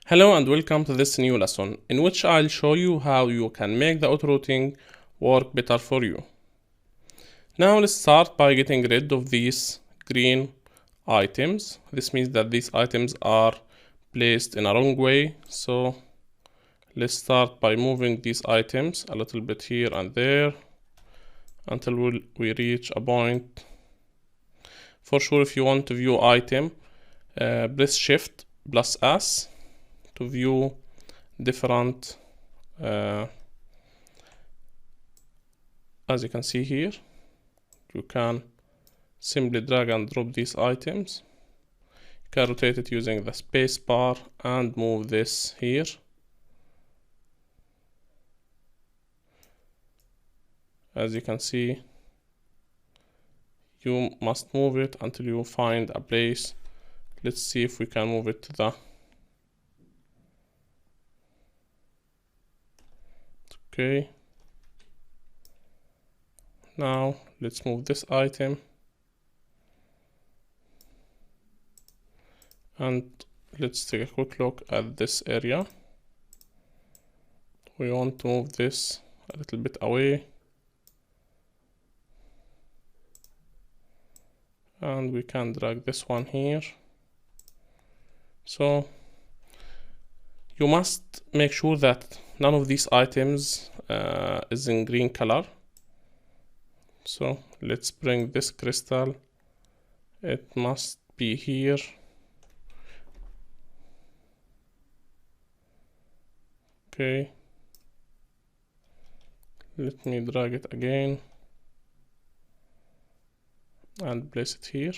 Hello and welcome to this new lesson in which I'll show you how you can make the autorouting work better for you. Now let's start by getting rid of these green items. This means that these items are placed in a wrong way. So let's start by moving these items a little bit here and there until we reach a point. For sure, if you want to view item, press Shift plus S to view different as you can see here. You can simply drag and drop these items. You can rotate it using the space bar and move this here. As you can see, you must move it until you find a place. Let's see if we can move it to the okay. Now let's move this item and let's take a quick look at this area. We want to move this a little bit away, and we can drag this one here. So you must make sure that none of these items is in green color. So let's bring this crystal. It must be here. Okay. Let me drag it again and place it here.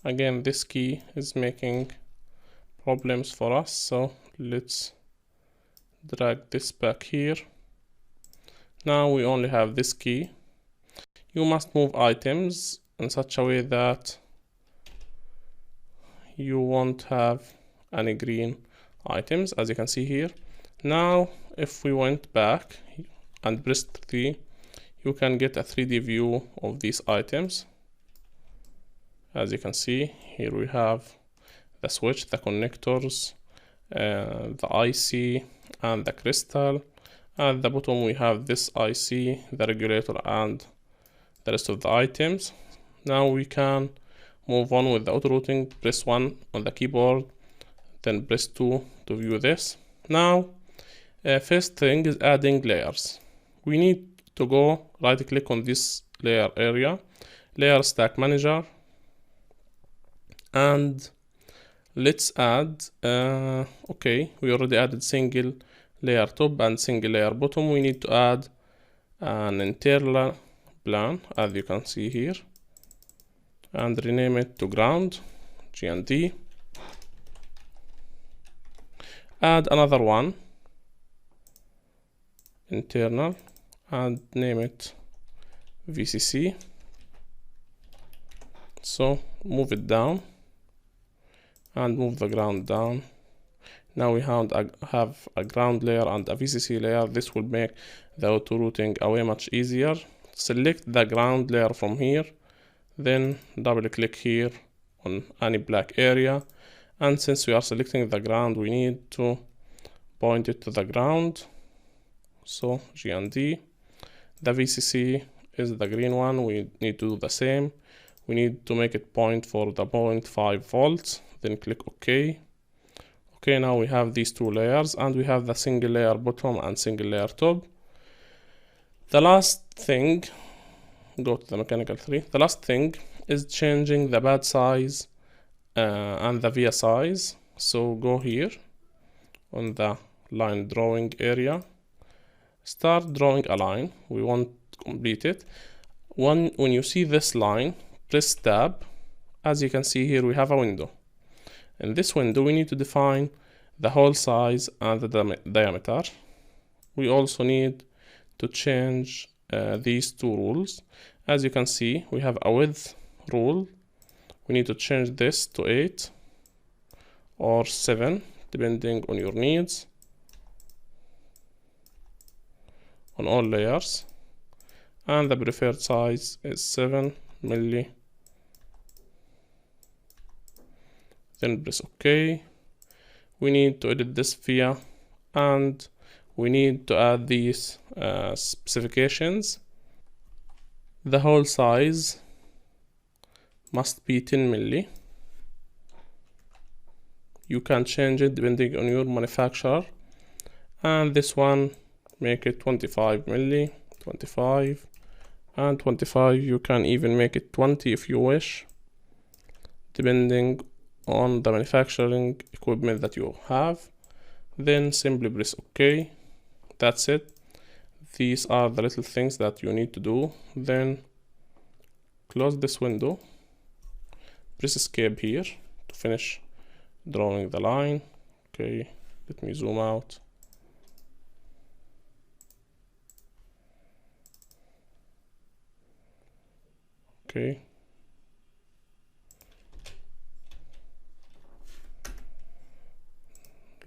Again, this key is making problems for us, so let's drag this back here. Now we only have this key. You must move items in such a way that you won't have any green items, as you can see here. Now if we went back and pressed 3, you can get a 3D view of these items. As you can see here, we have the switch, the connectors, the IC and the crystal. At the bottom we have this IC, the regulator and the rest of the items. Now we can move on with the autorouting. Press 1 on the keyboard, then press 2 to view this. Now first thing is adding layers. We need to go right click on this layer area, layer stack manager, and let's add okay, we already added single layer top and single layer bottom. We need to add an internal plan, as you can see here, and rename it to ground, G and D. Add another one, internal, and name it VCC. So move it down and move the ground down. Now we have a ground layer and a VCC layer. This will make the autorouting way much easier. Select the ground layer from here, then double click here on any black area, and since we are selecting the ground, we need to point it to the ground, so G and D. The VCC is the green one. We need to do the same. We need to make it point for the 0.5 volts, then click OK. Okay, now we have these two layers and we have the single layer bottom and single layer top. The last thing, go to the mechanical 3. The last thing is changing the pad size and the via size. So go here on the line drawing area, start drawing a line. We want to complete it. When you see this line, press tab. As you can see here, we have a window. In this window, we need to define the hole size and the diameter. We also need to change these two rules. As you can see, we have a width rule. We need to change this to 8 or 7, depending on your needs, on all layers. And the preferred size is 7 milli. Then press OK. we need to edit this via, and we need to add these specifications. The hole size must be 10 milli. You can change it depending on your manufacturer, and this one make it 25 milli, 25 and 25. You can even make it 20 if you wish, depending on the manufacturing equipment that you have. Then simply press OK. That's it. These are the little things that you need to do. Then close this window, press escape here to finish drawing the line. Okay, let me zoom out. Okay,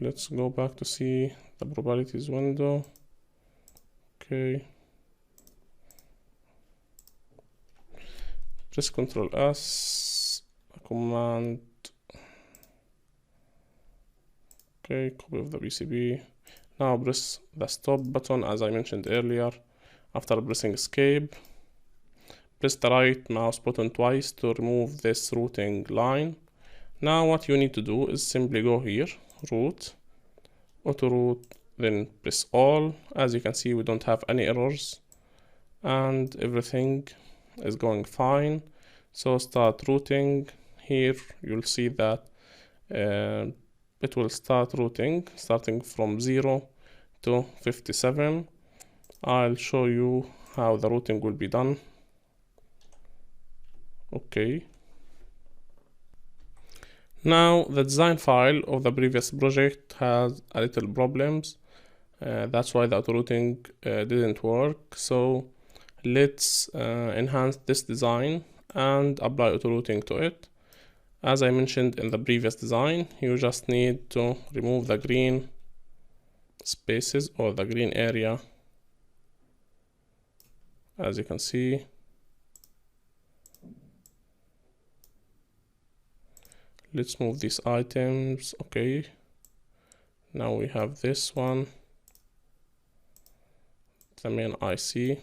let's go back to see the properties window. Okay, press Ctrl S, command. Okay, copy of the PCB. Now press the stop button as I mentioned earlier. After pressing escape, press the right mouse button twice to remove this routing line. Now what you need to do is simply go here, route, auto route, then press all. As you can see, we don't have any errors and everything is going fine. So start routing. Here you'll see that it will start routing starting from 0 to 57. I'll show you how the routing will be done. Okay. Now the design file of the previous project has a little problems. That's why the autorouting didn't work. So let's enhance this design and apply autorouting to it. As I mentioned in the previous design, you just need to remove the green spaces or the green area. As you can see, let's move these items. Okay, now we have this one, the main IC.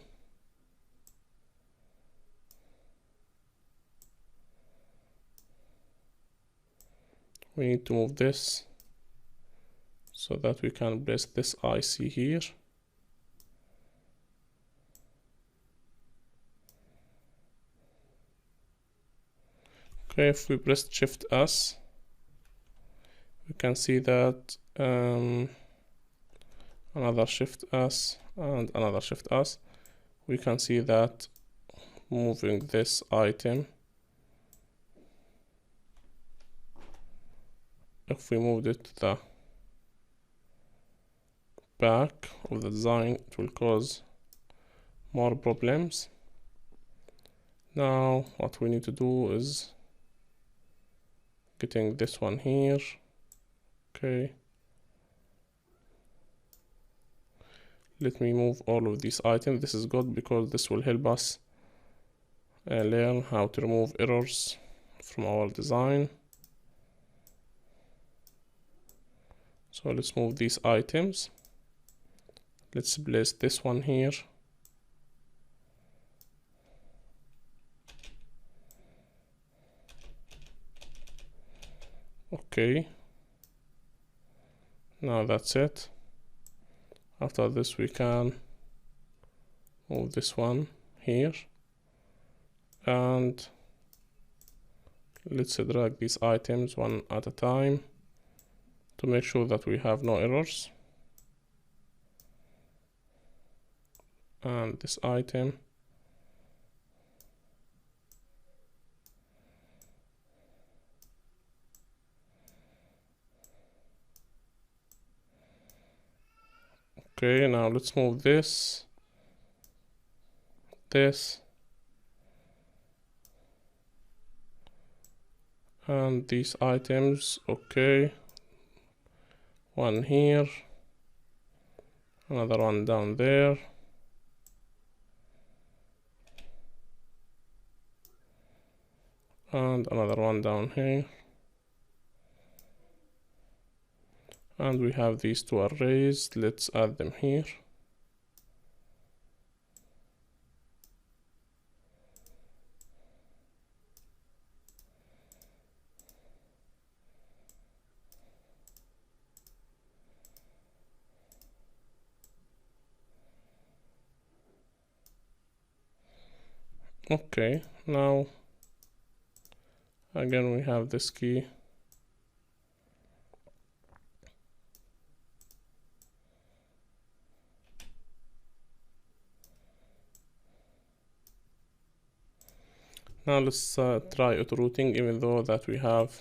We need to move this so that we can place this IC here. Okay, if we press Shift S, we can see that another Shift S and another Shift S. We can see that moving this item, if we moved it to the back of the design, it will cause more problems. Now what we need to do is getting this one here. Okay, let me move all of these items. This is good because this will help us learn how to remove errors from our design. So let's move these items. Let's place this one here. Okay, now that's it. After this we can move this one here, and let's drag these items one at a time to make sure that we have no errors. And this item, okay, now let's move this, and these items. Okay, one here, another one down there, and another one down here. and we have these two arrays. Let's add them here. Okay, now again we have this key. Now let's try autorouting, even though that we have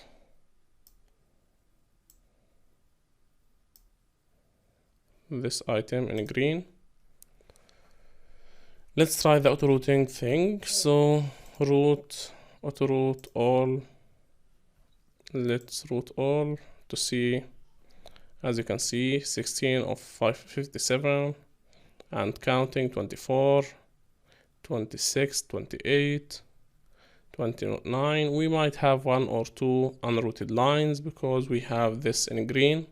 this item in green. Let's try the autorouting thing. So root, autoroute all. Let's route all to see. As you can see, 16 of 557 and counting, 24, 26, 28, 29. We might have one or two unrouted lines because we have this in green.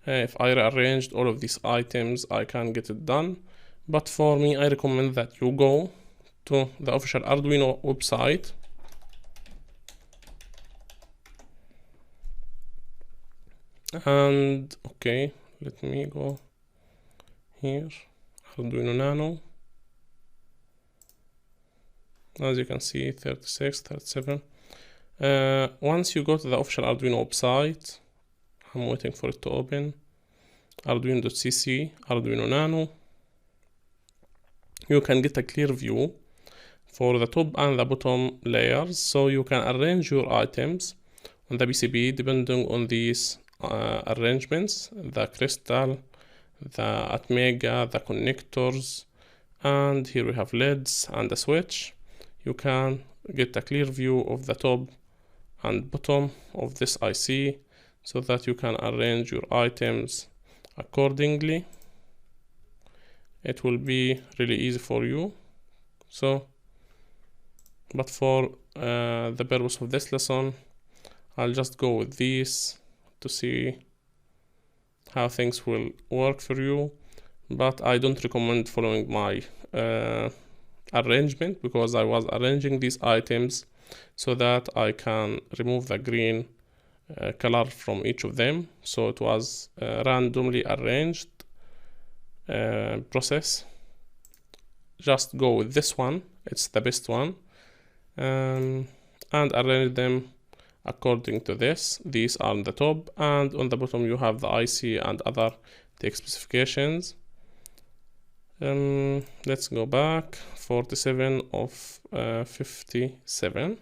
If I rearranged all of these items, I can get it done. But for me, I recommend that you go to the official Arduino website. And okay, let me go here, Arduino Nano. As you can see, 36, 37. Once you go to the official Arduino website, I'm waiting for it to open. Arduino.cc, Arduino Nano. You can get a clear view for the top and the bottom layers, so you can arrange your items on the PCB depending on these arrangements, the crystal, the Atmega, the connectors, and here we have LEDs and a switch. You can get a clear view of the top and bottom of this IC so that you can arrange your items accordingly. It will be really easy for you. So, but for the purpose of this lesson, I'll just go with these to see how things will work for you. But I don't recommend following my arrangement, because I was arranging these items so that I can remove the green color from each of them. So it was randomly arranged process. Just go with this one, it's the best one, and arrange them according to this. These are on the top, and on the bottom you have the IC and other tech specifications. Let's go back. 47 of 57.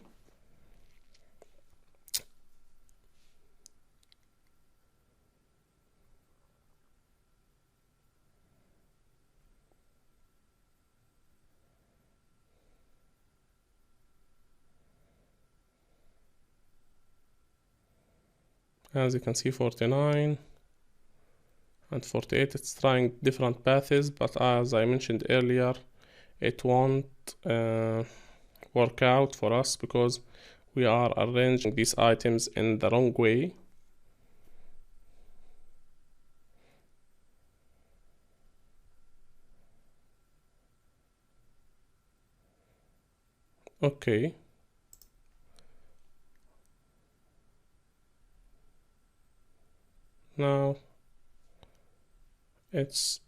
As you can see, 49 and 48, it's trying different paths, but as I mentioned earlier, it won't work out for us because we are arranging these items in the wrong way. Okay. Now it's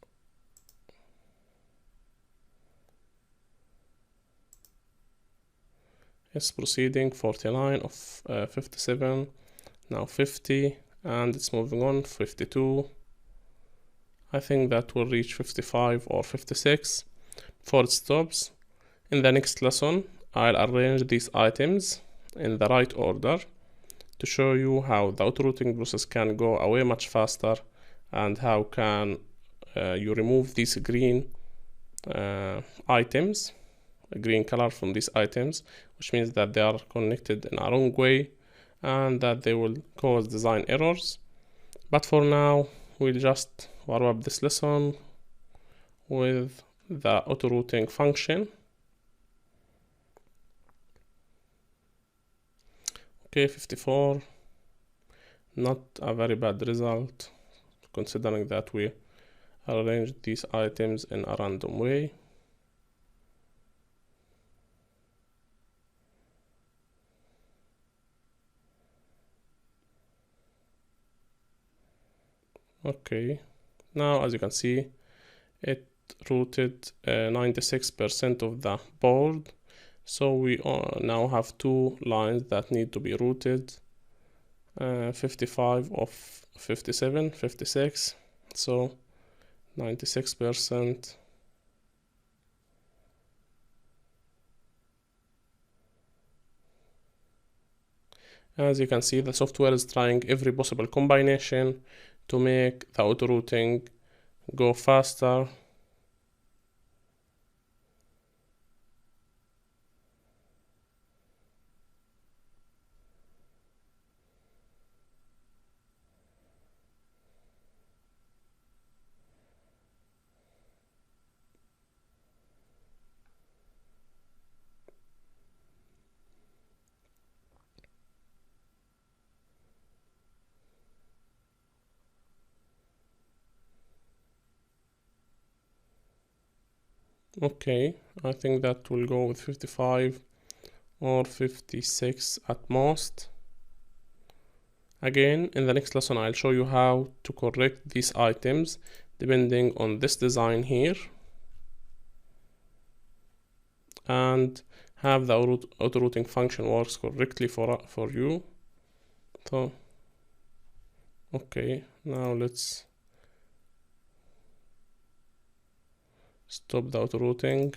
proceeding. 49 of 57, now 50, and it's moving on. 52. I think that will reach 55 or 56 before it stops. In the next lesson, I'll arrange these items in the right order to show you how the autorouting process can go away much faster, and how can you remove these green items, a green color from these items, which means that they are connected in a wrong way and that they will cause design errors. But for now, we'll just wrap up this lesson with the autorouting function. Okay, 54, not a very bad result. considering that we arranged these items in a random way. Okay, now as you can see, it routed 96% of the board. So we now have two lines that need to be routed, 55 of 57, 56, so 96%. As you can see, the software is trying every possible combination to make the auto routing go faster. Okay, I think that will go with 55 or 56 at most. Again, in the next lesson, I'll show you how to correct these items depending on this design here, and have the auto routing function works correctly for you. So, okay, now let's stop the auto routing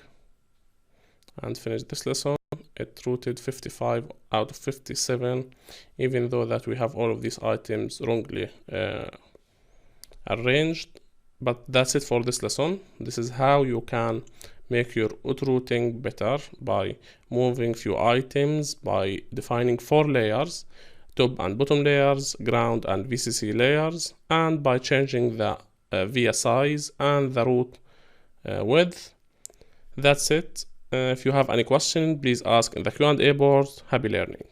and finish this lesson. It routed 55 out of 57, even though that we have all of these items wrongly arranged. But that's it for this lesson. This is how you can make your auto routing better by moving few items, by defining 4 layers, top and bottom layers, ground and VCC layers, and by changing the via size and the route width. That's it. If you have any question, please ask in the Q&A board. Happy learning.